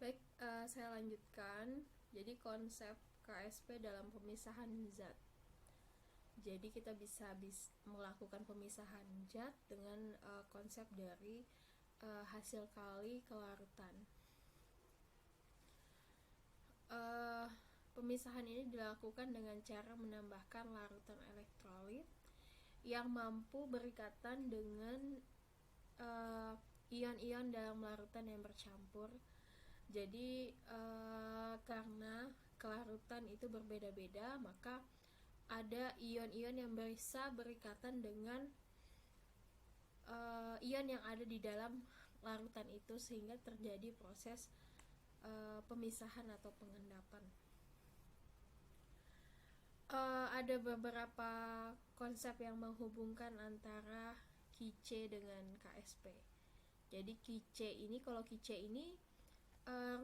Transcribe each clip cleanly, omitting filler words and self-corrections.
Baik, saya lanjutkan. Jadi konsep KSP dalam pemisahan zat. Jadi kita bisa melakukan pemisahan zat dengan konsep dari hasil kali kelarutan. Pemisahan ini dilakukan dengan cara menambahkan larutan elektrolit yang mampu berikatan dengan ion-ion dalam larutan yang bercampur. Jadi karena kelarutan itu berbeda-beda, maka ada ion-ion yang bisa berikatan dengan ion yang ada di dalam larutan itu, sehingga terjadi proses pemisahan atau pengendapan. Ada beberapa konsep yang menghubungkan antara QC dengan KSP. Jadi QC ini, kalau QC ini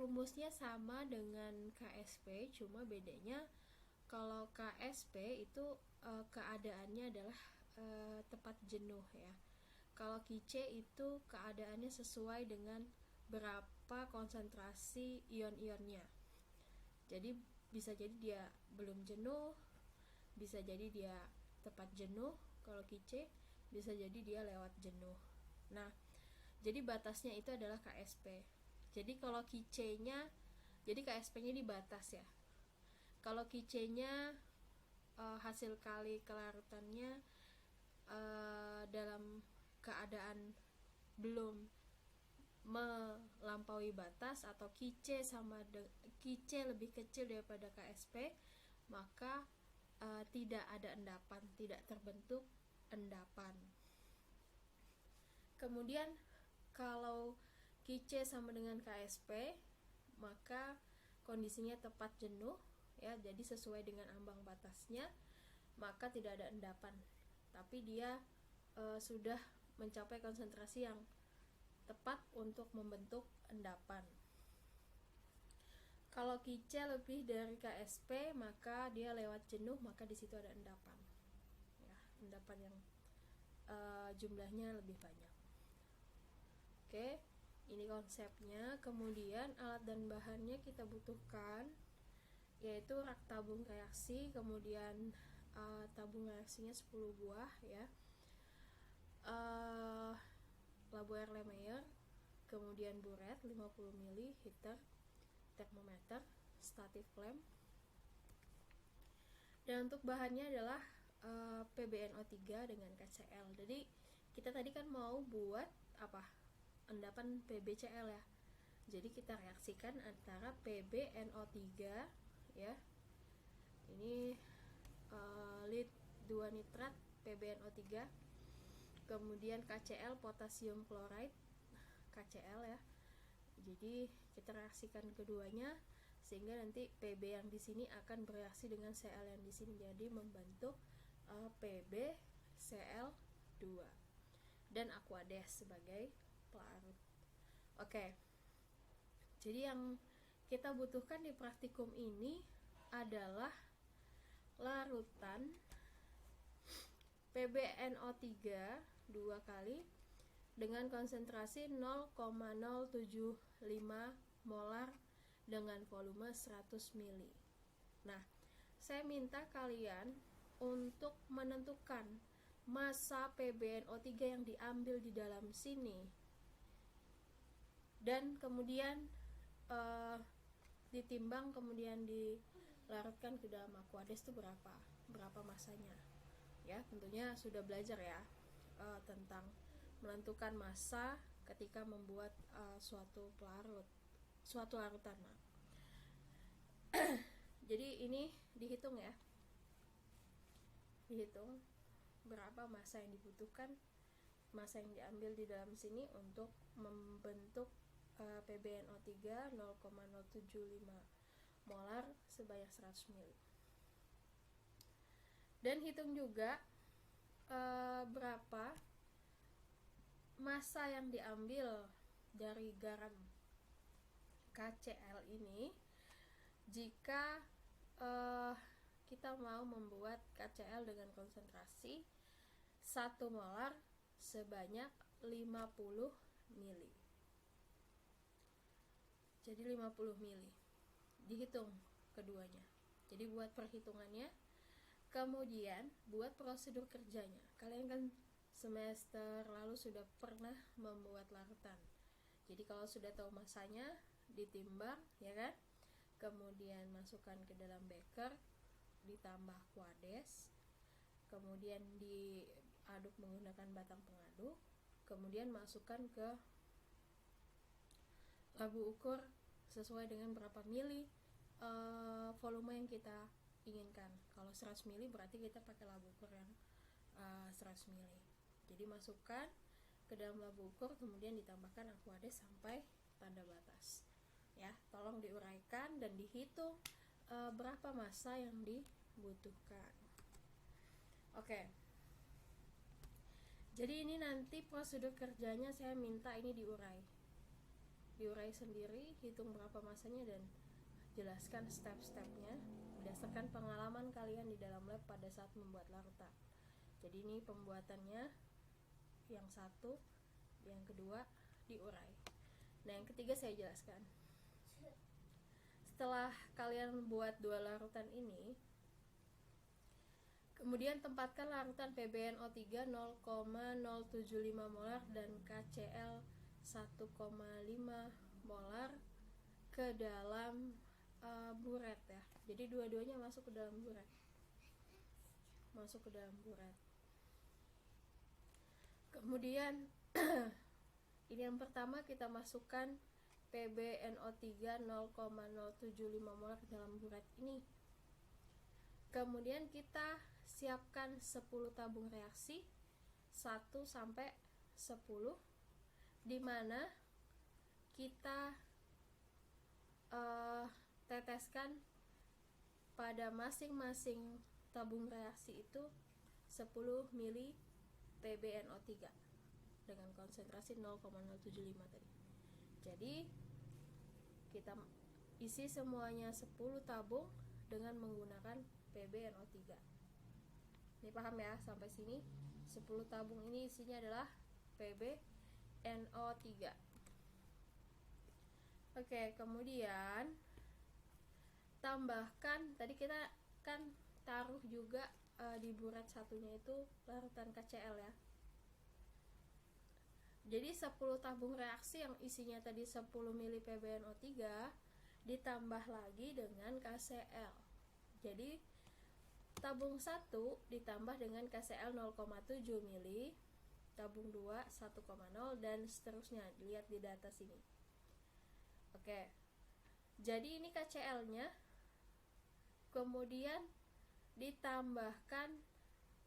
rumusnya sama dengan KSP, cuma bedanya kalau KSP itu keadaannya adalah tepat jenuh ya. Kalau QC itu keadaannya sesuai dengan berapa konsentrasi ion-ionnya. Jadi bisa jadi dia belum jenuh, bisa jadi dia tepat jenuh. Kalau QC bisa jadi dia lewat jenuh. Nah, jadi batasnya itu adalah KSP. Jadi kalau QC-nya, jadi KSP-nya di batas ya. Kalau QC-nya hasil kali kelarutannya dalam keadaan belum melampaui batas, atau QC lebih kecil daripada KSP, maka tidak ada endapan, tidak terbentuk endapan. Kemudian kalau QC sama dengan KSP, maka kondisinya tepat jenuh ya, jadi sesuai dengan ambang batasnya, maka tidak ada endapan, tapi dia sudah mencapai konsentrasi yang tepat untuk membentuk endapan. Kalau QC lebih dari KSP, maka dia lewat jenuh, maka di situ ada endapan ya, endapan yang jumlahnya lebih banyak. Oke, ini konsepnya. Kemudian alat dan bahannya kita butuhkan, yaitu rak tabung reaksi, kemudian tabung reaksinya 10 buah ya, labu Erlenmeyer, kemudian buret 50 ml, heater, termometer, statif lamp. Dan untuk bahannya adalah PbNO3 dengan KCl. Jadi kita tadi kan mau buat apa? Endapan PbCl ya. Jadi kita reaksikan antara PbNO3 ya. Ini lead 2 nitrat PbNO3, kemudian KCl potasium chloride KCl ya. Jadi kita reaksikan keduanya sehingga nanti Pb yang di sini akan bereaksi dengan Cl yang di sini, jadi membentuk PbCl2 dan Aquades sebagai pelarut. Oke. Jadi yang kita butuhkan di praktikum ini adalah larutan PbNO3 2 kali dengan konsentrasi 0,075 molar dengan volume 100 ml. Nah, saya minta kalian untuk menentukan massa PbNO3 yang diambil di dalam sini, dan kemudian ditimbang, kemudian dilarutkan ke dalam Aquades itu berapa masanya ya. Tentunya sudah belajar ya tentang menentukan massa ketika membuat suatu larutan. Jadi ini dihitung ya, dihitung berapa massa yang dibutuhkan, massa yang diambil di dalam sini untuk membentuk PbNO3 0,075 molar sebanyak 100 ml. Dan hitung juga berapa massa yang diambil dari garam KCl ini jika kita mau membuat KCl dengan konsentrasi 1 molar sebanyak 50 ml. jadi 50 mili. Dihitung keduanya. Jadi buat perhitungannya. Kemudian buat prosedur kerjanya. Kalian kan semester lalu sudah pernah membuat larutan. Jadi kalau sudah tahu masanya, ditimbang, ya kan? Kemudian masukkan ke dalam beker, ditambah kuades, kemudian diaduk menggunakan batang pengaduk, kemudian masukkan ke labu ukur sesuai dengan berapa mili volume yang kita inginkan. Kalau 100 mili berarti kita pakai labu ukur yang 100 mili. Jadi masukkan ke dalam labu ukur, kemudian ditambahkan aquades sampai tanda batas. Ya, tolong diuraikan dan dihitung berapa massa yang dibutuhkan. Oke. Jadi ini nanti prosedur kerjanya saya minta ini diurai sendiri, hitung berapa massanya dan jelaskan step-stepnya berdasarkan pengalaman kalian di dalam lab pada saat membuat larutan. Jadi ini pembuatannya yang satu, yang kedua diurai. Nah, yang ketiga saya jelaskan. Setelah kalian buat 2 larutan ini, kemudian tempatkan larutan PbNO3 0,075 molar dan KCl 1,5 molar ke dalam buret ya. Jadi dua-duanya masuk ke dalam buret. Kemudian ini yang pertama kita masukkan PbNO3 0,075 molar ke dalam buret ini. Kemudian kita siapkan 10 tabung reaksi 1 sampai 10, di mana kita teteskan pada masing-masing tabung reaksi itu 10 mili PbNO3 dengan konsentrasi 0,075 tadi. Jadi kita isi semuanya 10 tabung dengan menggunakan PbNO3. Ini paham ya sampai sini? 10 tabung ini isinya adalah PbNO3. Oke, kemudian tambahkan, tadi kita kan taruh juga di buret satunya itu larutan KCl ya. Jadi 10 tabung reaksi yang isinya tadi 10 mili PbNO3 ditambah lagi dengan KCl. Jadi tabung 1 ditambah dengan KCl 0,7 mili, tabung 2 1,0 dan seterusnya. Lihat di data sini. Oke. Jadi ini KCl-nya. Kemudian ditambahkan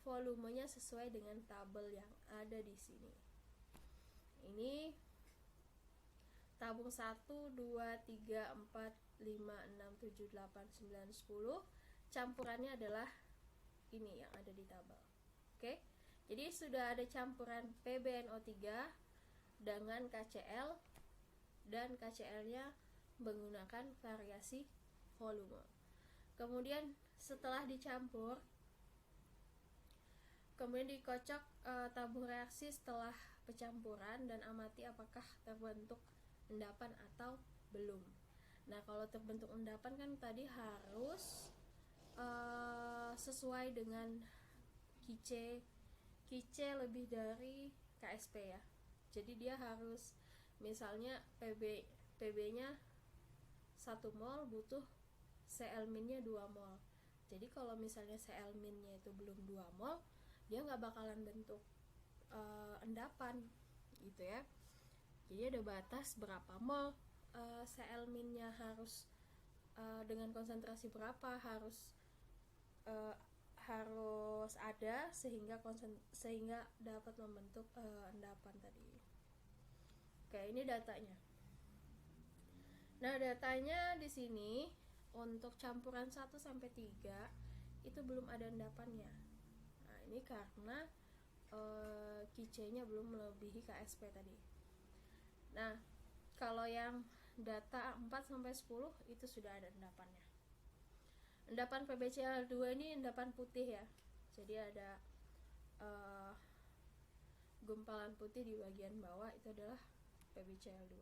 volumenya sesuai dengan tabel yang ada di sini. Ini tabung 1, 2, 3, 4, 5, 6, 7, 8, 9, 10. Campurannya adalah ini yang ada di tabel. Oke. Jadi sudah ada campuran PbNO3 dengan KCl dan KCl-nya menggunakan variasi volume. Kemudian setelah dicampur, kemudian dikocok tabung reaksi setelah pencampuran dan amati apakah terbentuk endapan atau belum. Nah, kalau terbentuk endapan kan tadi harus sesuai dengan QC lebih dari KSP ya. Jadi dia harus misalnya PB-nya 1 mol butuh Cl-nya 2 mol. Jadi kalau misalnya Cl-nya itu belum 2 mol, dia nggak bakalan bentuk endapan gitu ya. Jadi ada batas berapa mol Cl-nya harus dengan konsentrasi berapa harus ada sehingga dapat membentuk endapan tadi. Oke, ini datanya. Nah, datanya di sini untuk campuran 1 sampai 3 itu belum ada endapannya. Nah, ini karena QC-nya belum melebihi KSP tadi. Nah, kalau yang data 4 sampai 10 itu sudah ada endapannya. Endapan PbCl2 ini endapan putih ya. Jadi ada gumpalan putih di bagian bawah, itu adalah PbCl2.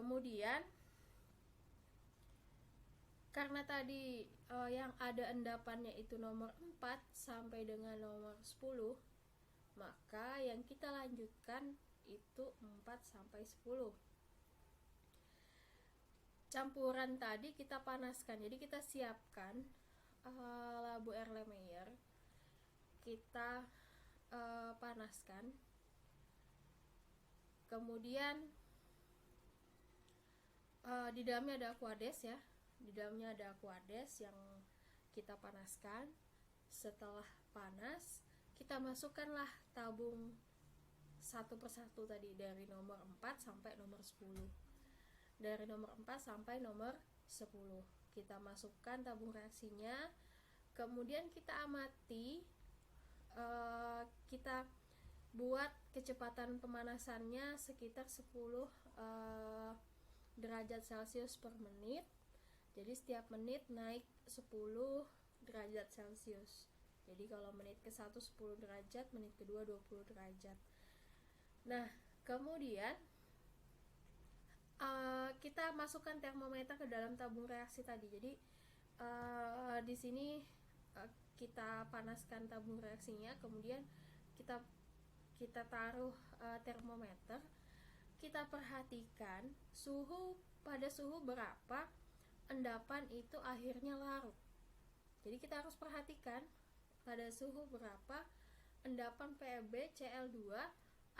Kemudian karena tadi yang ada endapannya itu nomor 4 sampai dengan nomor 10, maka yang kita lanjutkan itu 4 sampai 10. Campuran tadi kita panaskan, jadi kita siapkan labu Erlenmeyer, kita panaskan. Kemudian di dalamnya ada aquades ya, di dalamnya ada aquades yang kita panaskan. Setelah panas, kita masukkanlah tabung satu persatu tadi dari nomor 4 sampai nomor 10. Dari nomor 4 sampai nomor 10 kita masukkan tabung reaksinya. Kemudian kita amati, kita buat kecepatan pemanasannya sekitar 10 derajat Celcius per menit. Jadi setiap menit naik 10 derajat Celcius. Jadi kalau menit ke-1 10 derajat, menit kedua 20 derajat. Nah, kemudian kita masukkan termometer ke dalam tabung reaksi tadi. Jadi di sini kita panaskan tabung reaksinya, kemudian kita taruh termometer. Kita perhatikan pada suhu berapa endapan itu akhirnya larut. Jadi kita harus perhatikan pada suhu berapa endapan PbCl2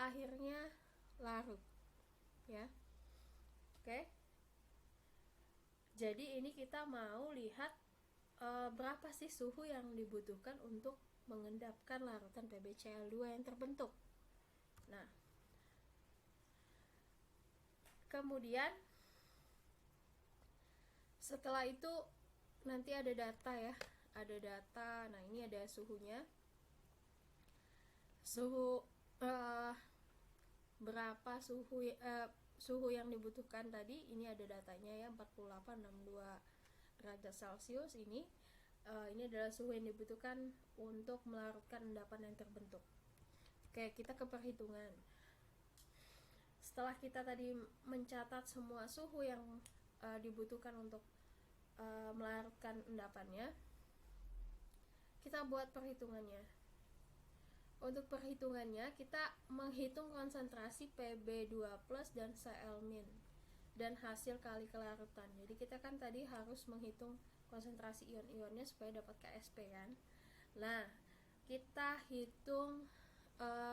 akhirnya larut, ya. Oke. Jadi ini kita mau lihat berapa sih suhu yang dibutuhkan untuk mengendapkan larutan PbCl2 yang terbentuk. Nah, kemudian setelah itu nanti ada data ya, ada data. Nah, ini ada suhunya, berapa suhu yang dibutuhkan tadi. Ini ada datanya ya, 4862 derajat Celcius. Ini adalah suhu yang dibutuhkan untuk melarutkan endapan yang terbentuk. Oke, kita ke perhitungan. Setelah kita tadi mencatat semua suhu yang dibutuhkan untuk melarutkan endapannya, kita buat perhitungannya. Untuk perhitungannya, kita menghitung konsentrasi Pb2+ dan Cl- dan hasil kali kelarutan. Jadi kita kan tadi harus menghitung konsentrasi ion-ionnya supaya dapat KSP kan. Nah, kita hitung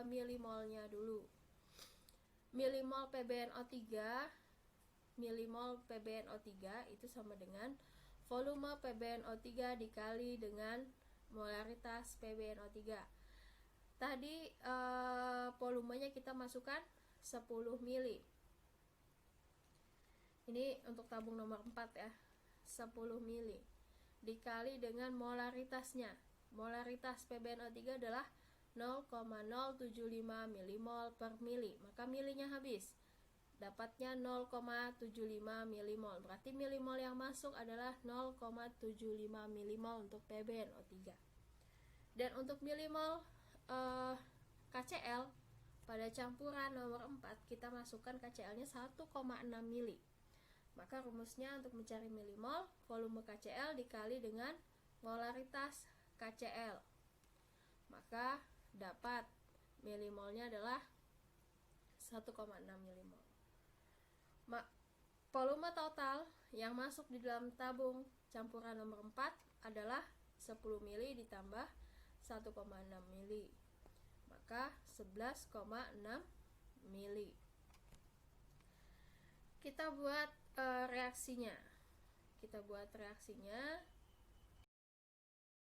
milimolnya dulu. Milimol PbNO3 itu sama dengan volume PbNO3 dikali dengan molaritas PbNO3. Tadi volumenya kita masukkan 10 mili. Ini untuk tabung nomor 4 ya. 10 mili dikali dengan molaritasnya. Molaritas PbNO3 adalah 0,075 milimol per mili. Maka milinya habis. Dapatnya 0,75 milimol. Berarti milimol yang masuk adalah 0,75 milimol untuk PbNO3. Dan untuk milimol KCl pada campuran nomor 4 kita masukkan KCl-nya 1,6 mili. Maka rumusnya untuk mencari milimol, volume KCl dikali dengan molaritas KCl. Maka dapat milimolnya adalah 1,6 milimol. Volume total yang masuk di dalam tabung campuran nomor 4 adalah 10 mili ditambah 1,6 mili. Maka 11,6 mili. Kita buat reaksinya.